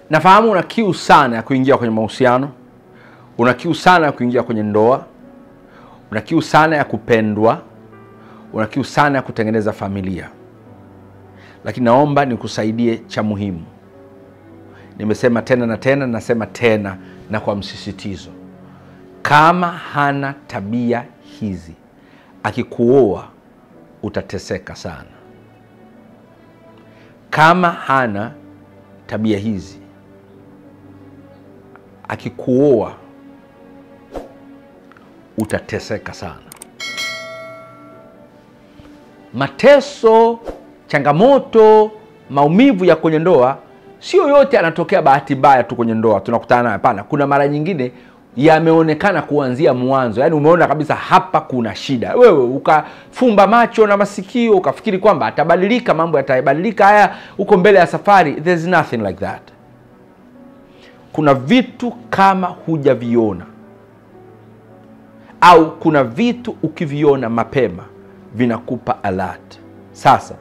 Nafahamu una kiu sana ya kuingia kwenye mahusiano, una kiu sana ya kuingia kwenye ndoa, una kiu sana ya kupendwa, una kiu sana ya kutengeneza familia. Lakini naomba nikusaidie cha muhimu. Nimesema tena na tena, nasema tena na kwa msisitizo. Kama hana tabia hizi, akikuoa utateseka sana. Kama hana tabia hizi, akikuoa utateseka sana. Mateso, changamoto, maumivu ya kwenye ndoa sio yote yanatokea bahati mbaya tu kwenye ndoa tunakutana nayo. Hapana, kuna mara nyingine yameonekana kuanzia mwanzo. Yaani umeona kabisa hapa kuna shida. Wewe ukafumba macho na masikio ukafikiri kwamba atabadilika, mambo yatabadilika, haya uko mbele ya safari. There's nothing like that. Kuna vitu kama hujaviona, au kuna vitu ukiviona mapema vinakupa alert. Sasa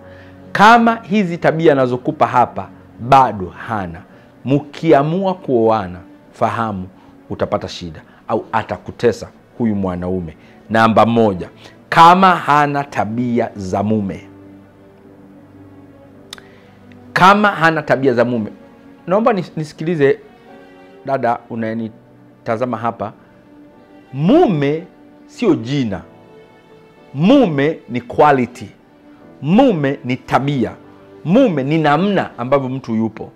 kama hizi tabia nazokupa hapa bado hana, mkiamua kuoana, fahamu utapata shida au atakutesa huyu mwanaume. Namba 1, kama hana tabia za mume. Kama hana tabia za mume, naomba nisikilize dada unayenitazama hapa. Mume sio jina. Mume ni quality. Mume ni tabia. Mume ni namna ambavyo mtu yupo.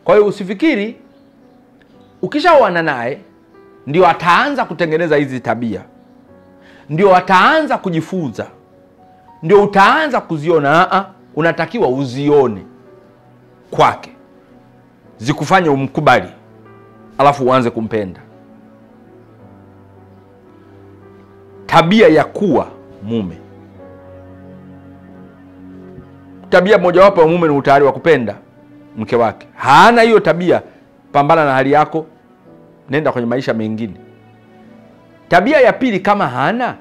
Kwa hiyo usifikiri ukishaoana naye ndio ataanza kutengeneza hizi tabia, ndio ataanza kujifunza, ndio utaanza kuziona. Unatakiwa uzione kwake, zikufanye umkubali, alafu uanze kumpenda. Tabia ya kuwa mume. Tabia mojawapo ya mume ni utayari wa kupenda mke wake. Hana hiyo tabia, pambana na hali yako, nenda kwenye maisha mengine. Tabia ya pili, kama hana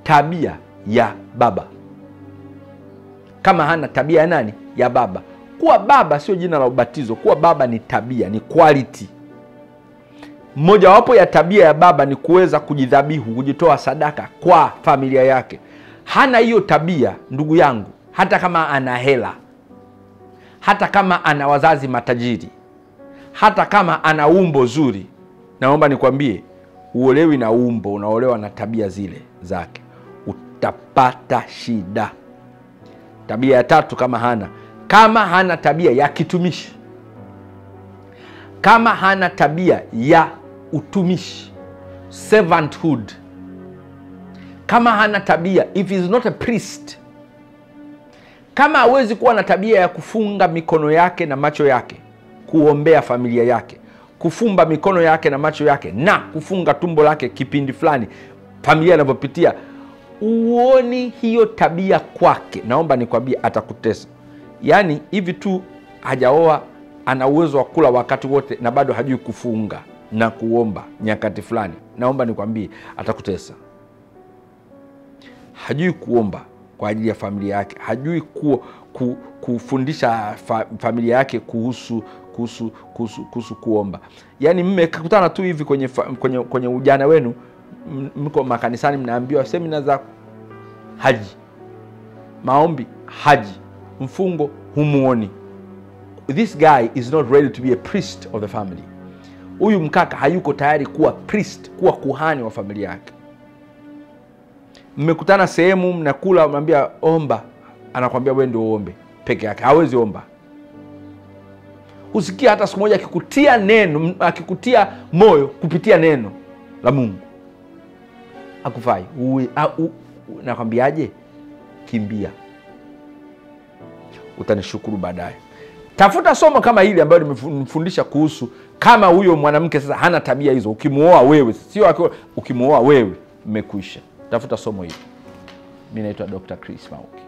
tabia ya baba. Kama hana tabia ya nani? Ya baba. Kuwa baba sio jina la ubatizo. Kuwa baba ni tabia, ni quality. Mojawapo ya tabia ya baba ni kuweza kujidhabihu, kujitoa sadaka kwa familia yake. Hana hiyo tabia, ndugu yangu, hata kama ana hela, hata kama ana wazazi matajiri, hata kama ana umbo zuri, naomba nikwambie, uolewi na umbo, unaolewa na tabia zile zake. Utapata shida. Tabia ya tatu, kama hana tabia ya kitumishi. Kama hana tabia ya utumishi, servanthood. Kama hana tabia, if he is not a priest, kama hawezi kuwa na tabia ya kufunga mikono yake na macho yake kuombea familia yake, kufumba mikono yake na macho yake na kufunga tumbo lake kipindi fulani familia inavyopitia, uoni hiyo tabia kwake, naomba nikwambie atakutesa. Yaani hivi tu hajaoa, ana uwezo wa kula wakati wote na bado hajui kufunga na kuomba nyakati fulani, naomba nikwambie atakutesa. Hajui kuomba kwa ajili ya familia yake, hajui kufundisha familia yake kuhusu kuomba. Yaani mmekutana tu hivi kwenye ujana wenu, mko makanisani, mnaambiwa semina za haji, maombi haji, mfungo humuoni. This guy is not ready to be a priest of the family. Huyu mkaka hayuko tayari kuwa priest, kuwa kuhani wa familia yake. Mmekutana sehemu, mnakula, mnaambia omba, anakuambia wewe ndio uombe peke yake, hawezi omba. Usikia hata siku moja akikutia neno, akikutia moyo kupitia neno la Mungu. Hakufai. Nakwambiaje? Kimbia. Utanishukuru baadaye. Tafuta somo kama hili ambayo nimefundisha kuhusu kama huyo mwanamke sasa hana tabia hizo. Ukimuoa wewe, sio ukimuoa wewe, mmekwisha. Tafuta somo hili. Mimi naitwa Dr. Chris Mauki.